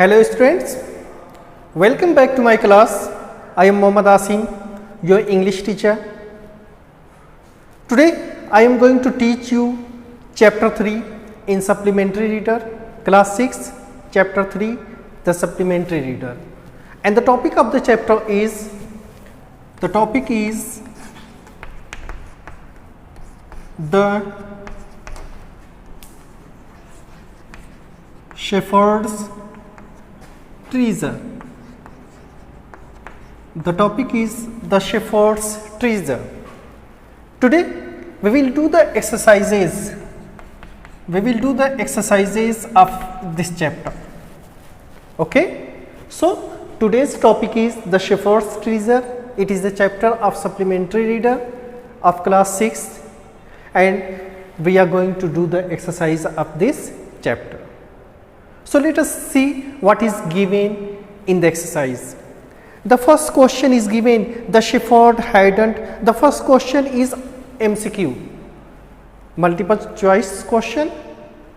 Hello students, welcome back to my class. I am Mohammad Asim, your English teacher. Today I am going to teach you chapter 3 in supplementary reader, class 6, chapter 3, the supplementary reader. And the topic of the chapter is the Shepherd's treasure. The topic is the Shepherd's treasure. Today we will do the exercises. Of this chapter. Okay. So today's topic is the Shepherd's treasure. It is the chapter of supplementary reader of class 6, and we are going to do the exercise of this chapter. So let us see what is given in the exercise. The first question is given, the shepherd hadn't. The first question is MCQ, multiple choice question.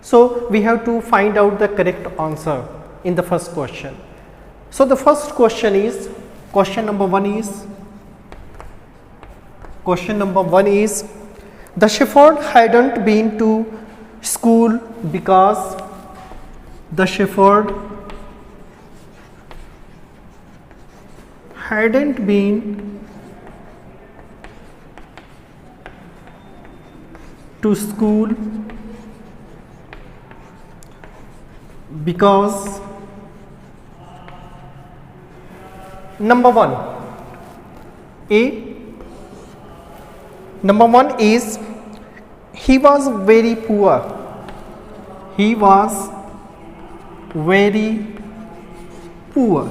So we have to find out the correct answer in the first question. So the first question is, question number one is, the shepherd hadn't been to school because the shepherd hadn't been to school because number one is he was very poor. He was very poor.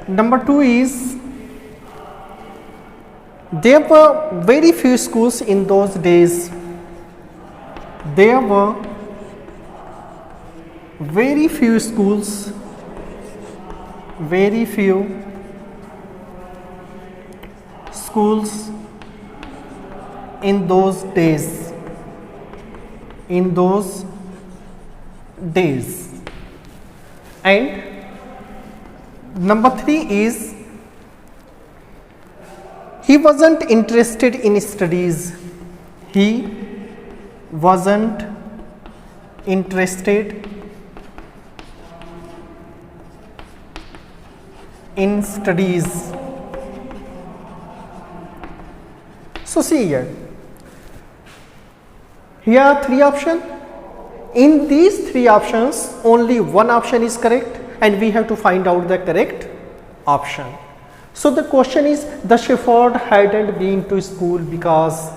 Number two is there were very few schools in those days. There were very few schools, in those days. And number three is he wasn't interested in studies. He wasn't interested in studies. So see here are three options. In these three options, only one option is correct, and we have to find out the correct option. So the question is, the shepherd hadn't been to school because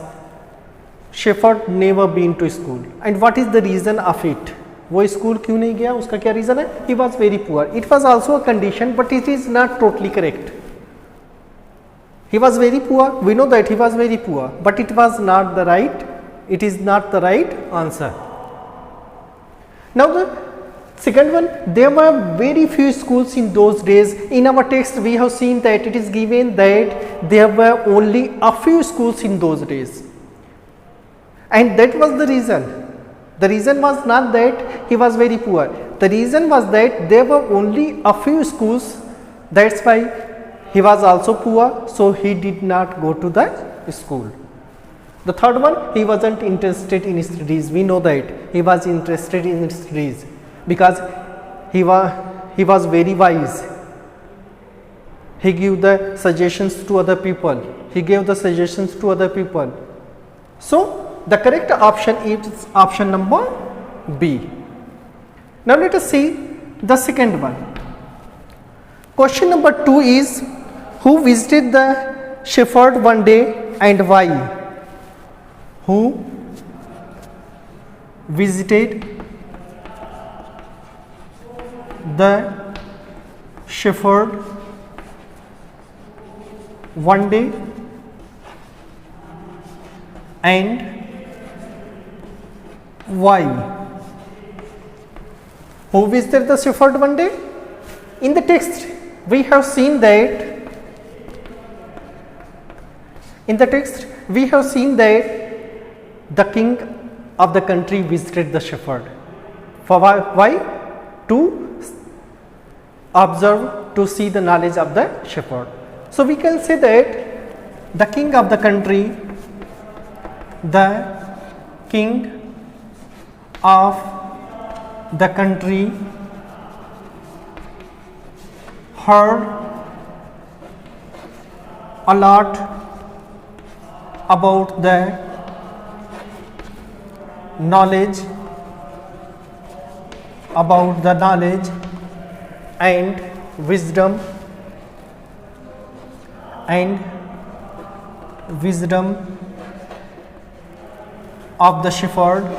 shepherd never been to school. And what is the reason of it? वो school क्यों नहीं गया, उसका क्या reason है? He was very poor. It was also a condition, but it is not totally correct. He was very poor. We know that he was very poor, but it was not the right. It is not the right answer. Now the second one, there were very few schools in those days. In our text we have seen that it is given that there were only a few schools in those days, and that was the reason. The reason was not that he was very poor. The reason was that there were only a few schools. That's why he was also poor, so he did not go to the school. The third one, he wasn't interested in studies. We know that he was interested in studies because he was very wise. He gave the suggestions to other people. So the correct option is option number B. Now let us see the second one. Question number 2 is, who visited the shepherd one day and why? Who visited the shepherd one day and why? Who visited the shepherd one day? In the text we have seen that the king of the country visited the shepherd. For why? To observe, to see the knowledge of the shepherd. So we can say that the king of the country, the king of the country heard a lot about the knowledge and wisdom of the shepherd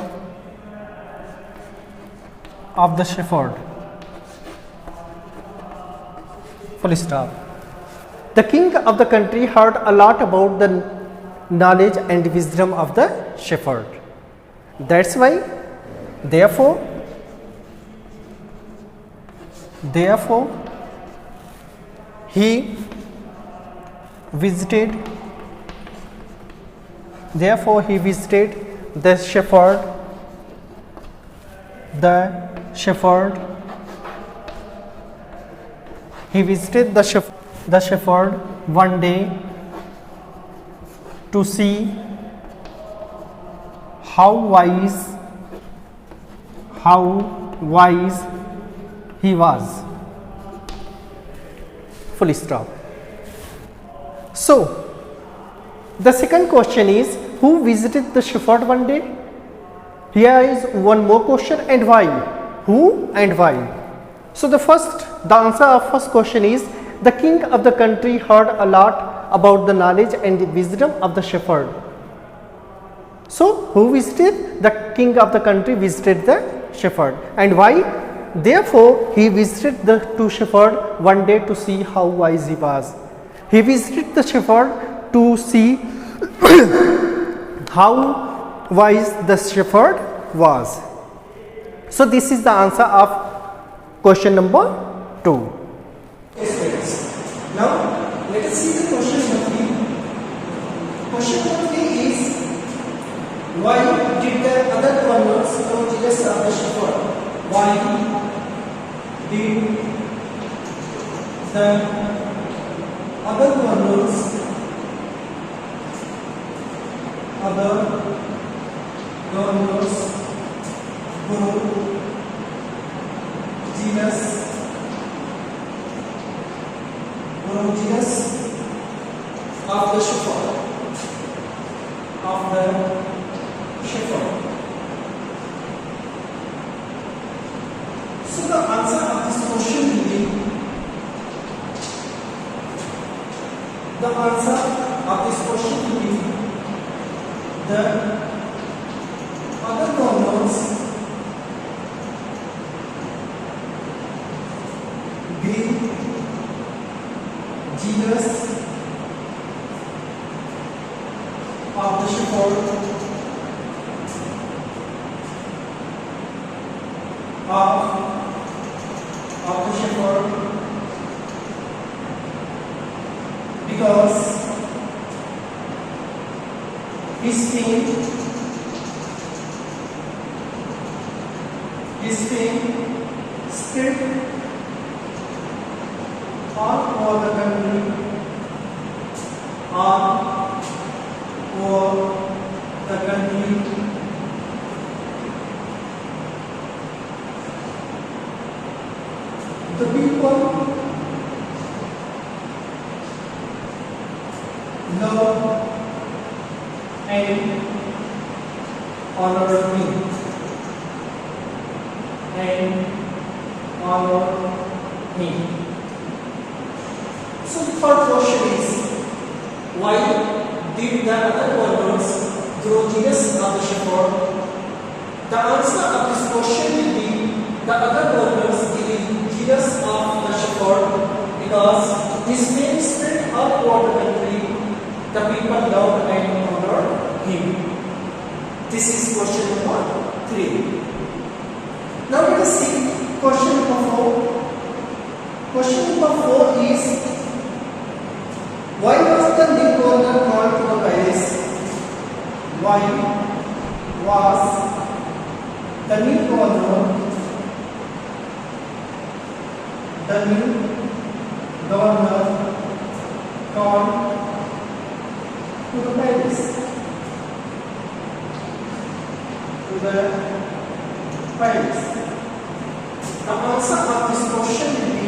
full stop. The king of the country heard a lot about the knowledge and wisdom of the shepherd. That's why, therefore he visited the shepherd he visited the shepherd one day to see how wise he was. Full stop. So the second question is, who visited the shepherd one day? Here is one more question, and why? Who and why? So the answer of first question is, the king of the country heard a lot about the knowledge and the wisdom of the shepherd. So who visited? The king of the country visited the shepherd. And why? Therefore he visited the two shepherd one day to see how wise he was. He visited the shepherd to see how wise the shepherd was. So this is the answer of question number 2. Now let us see the question number 3. Question number 3 is, why did the other governors know Jesus of the shepherd? Why did the other governors know Jesus of the shepherd? So the answer of this question will be, the other governors being Jesus of the shepherd because his fame spread all over the country, The people love and honor me. So the third question is, why did the other governors throw Jesus of the shepherd? The answer of this question will be, the other governors gave Jesus of the shepherd because his name spread all over the country. The people loved and honored him. This is question number 3. Now let us see question number 4. Question number 4 is, why was the new governor called to the palace? Why was the new governor the new governor called to the palace. To the palace. The answer of this question will be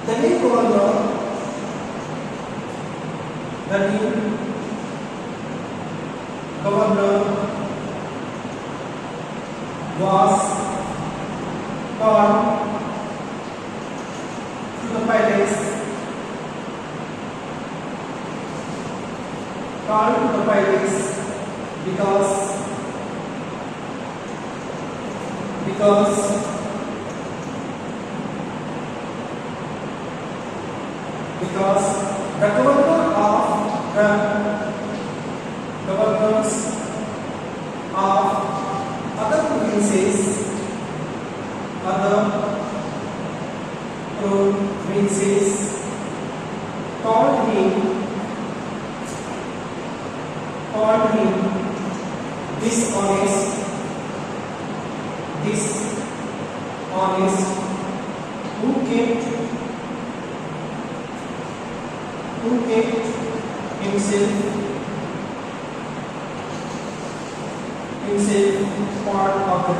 the new governor, the new governor was called to the palace, because the governors of other provinces called him dishonest, who kept himself part of the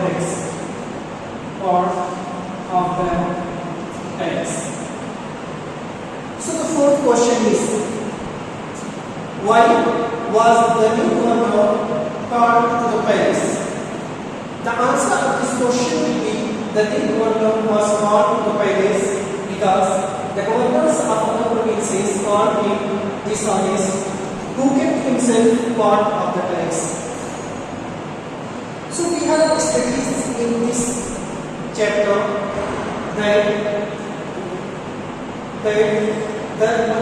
tax. So the fourth question is, why was the new governor called to the palace? The answer of this question will be the new governor was called to the palace because the governors of other provinces called him dishonest, who kept himself part of the tax. So we have studied in this chapter that the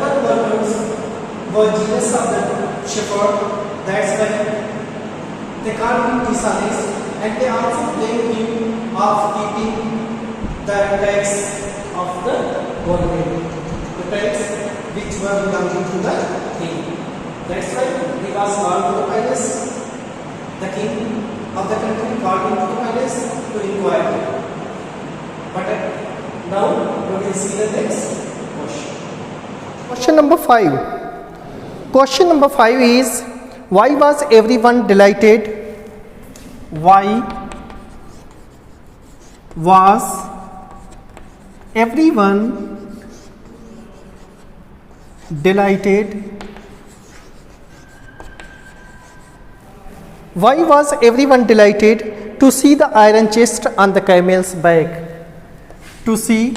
other governors were jealous of the shepherd. That's why they called him dishonest, and they also blamed him of keeping the tax of the government, the tax which were belonging to the king. That's why he was called to the palace. The king of the country called him to the palace to inquire. But now we will see the next question. Question number 5. Question number 5 is, why was everyone delighted? Why was everyone delighted? Why was everyone delighted to see the iron chest on the camel's back? To see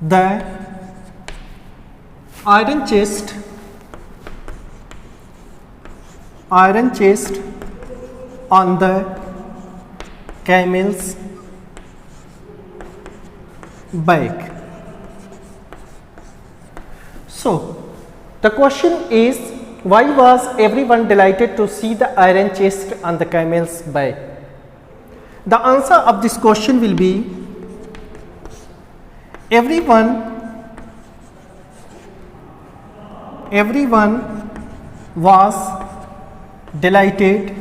the iron chest on the camel's back. So the question is, why was everyone delighted to see the iron chest on the camel's back? The answer of this question will be, everyone was delighted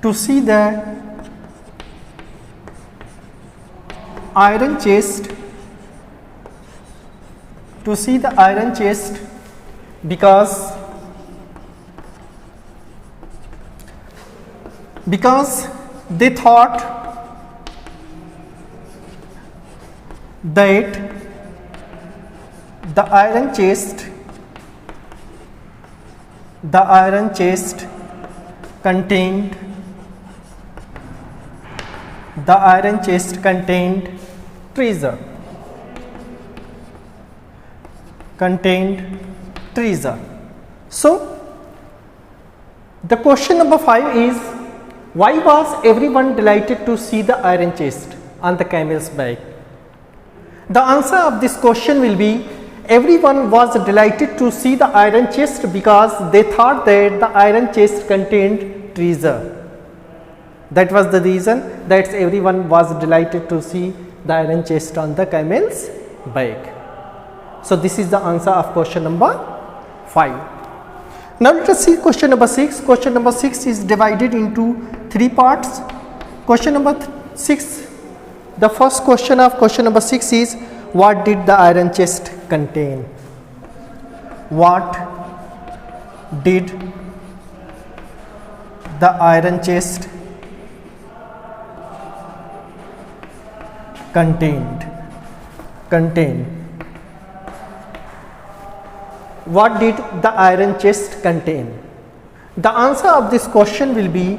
to see the iron chest because they thought that the iron chest contained treasure. So the question number 5 is, why was everyone delighted to see the iron chest on the camel's back? The answer of this question will be, everyone was delighted to see the iron chest because they thought that the iron chest contained treasure. That was the reason that everyone was delighted to see the iron chest on the camel's back. So this is the answer of question number 5. Now let us see question number 6. Question number 6 is divided into three parts. Question number 6. The first question of question number 6 is, what did the iron chest contain? What did the iron chest contain? What did the iron chest contain? The answer of this question will be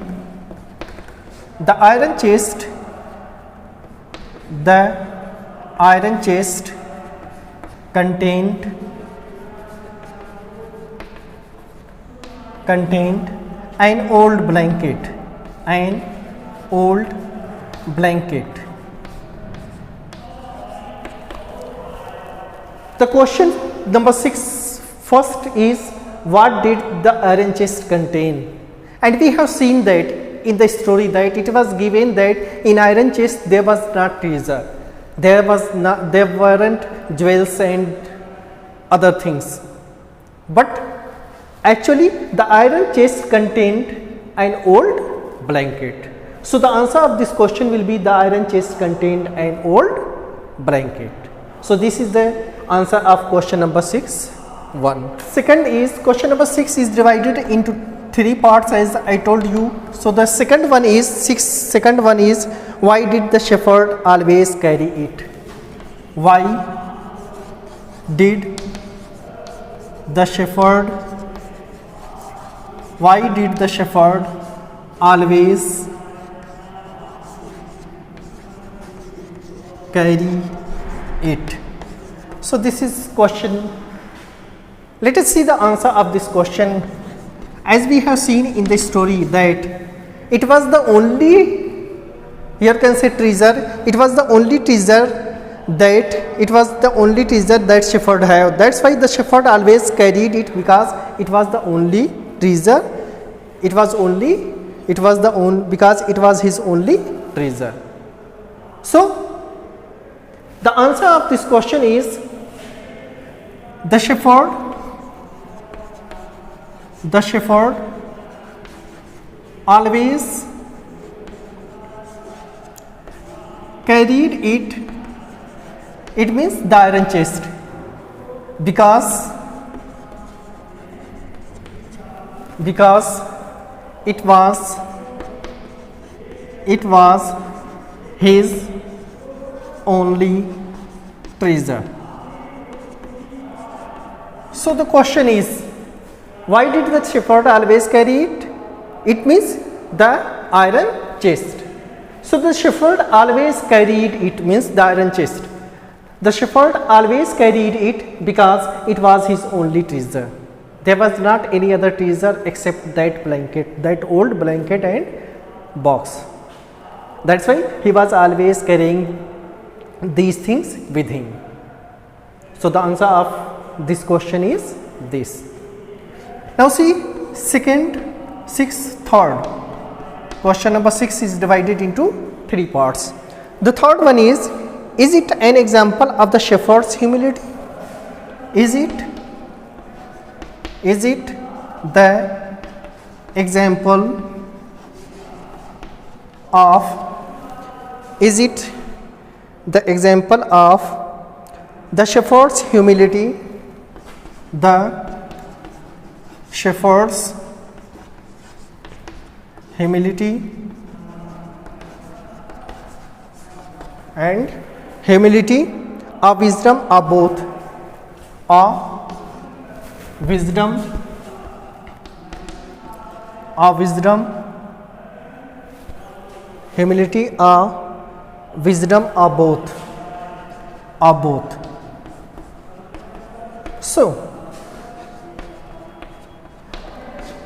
the iron chest contained an old blanket. The question number 6 first is, what did the iron chest contain? And we have seen that in the story that it was given that in iron chest there was not treasure, there weren't jewels and other things, but actually the iron chest contained an old blanket. So the answer of this question will be the iron chest contained an old blanket. So this is the answer of question number 6. Second is, question number 6 is divided into 3 parts as I told you. So the second one is, why did the shepherd always carry it? Why did the shepherd always carry it? So this is question. Let us see the answer of this question. As we have seen in the story that it was the only, here can say treasure, it was the only treasure that shepherd had. That's why the shepherd always carried it, because it was the only treasure. Because it was his only treasure. So the answer of this question is, the shepherd always carried it. It means the iron chest, because it was his only treasure. So the question is, why did the shepherd always carry it? It means the iron chest. So the shepherd always carried it means the iron chest. The shepherd always carried it because it was his only treasure. There was not any other treasure except that blanket, that old blanket and box. That's why he was always carrying these things with him. So the answer of this question is this. Now see third. Question number 6 is divided into 3 parts. The third one is it an example of the shepherd's humility? Is it the example of the shepherd's humility? The shepherd's humility and humility or wisdom are both, humility or wisdom are both. So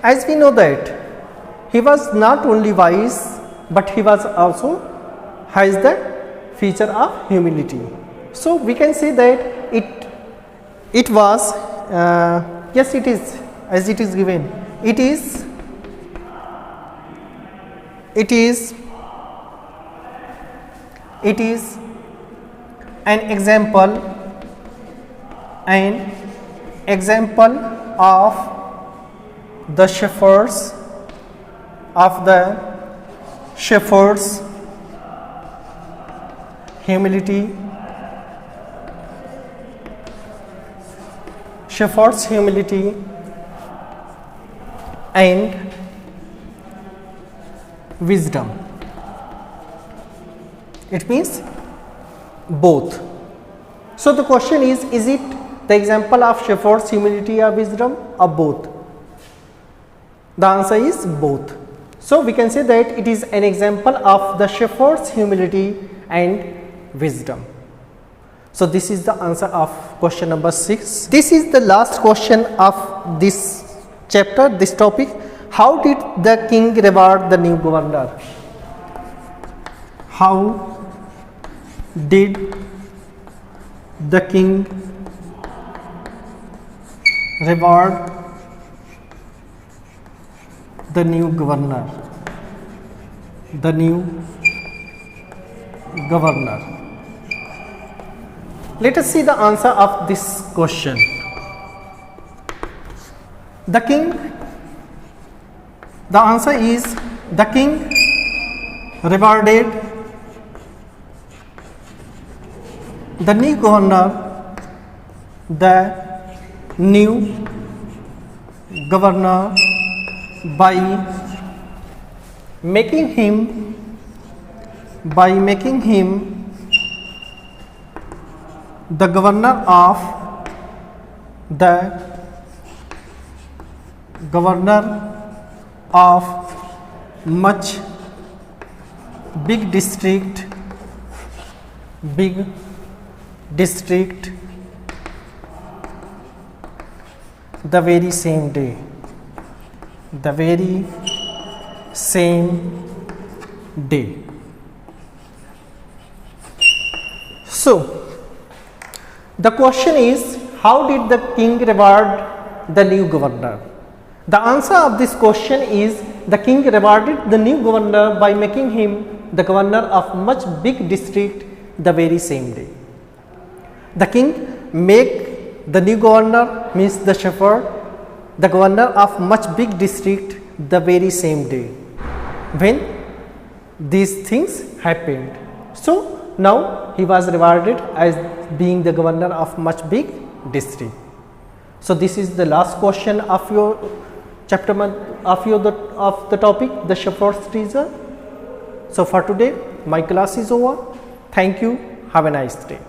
as we know that he was not only wise, but he was also has the feature of humility. So we can say that it was yes, it is, as it is given, it is an example of the shepherds shepherd's humility, and wisdom. It means both. So the question is it the example of shepherd's humility or wisdom, or both? The answer is both. So we can say that it is an example of the shepherd's humility and wisdom. So this is the answer of question number 6. This is the last question of this chapter, this topic. How did the king reward the new governor? How did the king reward the new governor? The new governor. Let us see the answer of this question. The answer is the king rewarded the new governor by making him the governor of much big district the very same day. So the question is, how did the king reward the new governor? The answer of this question is, the king rewarded the new governor by making him the governor of much big district the very same day. The king make the new governor, means the shepherd, the governor of much big district the very same day when these things happened. So now he was rewarded as being the governor of much big district. So this is the last question of your chapter of the topic, the shepherd's treasure. So for today my class is over. Thank you. Have a nice day.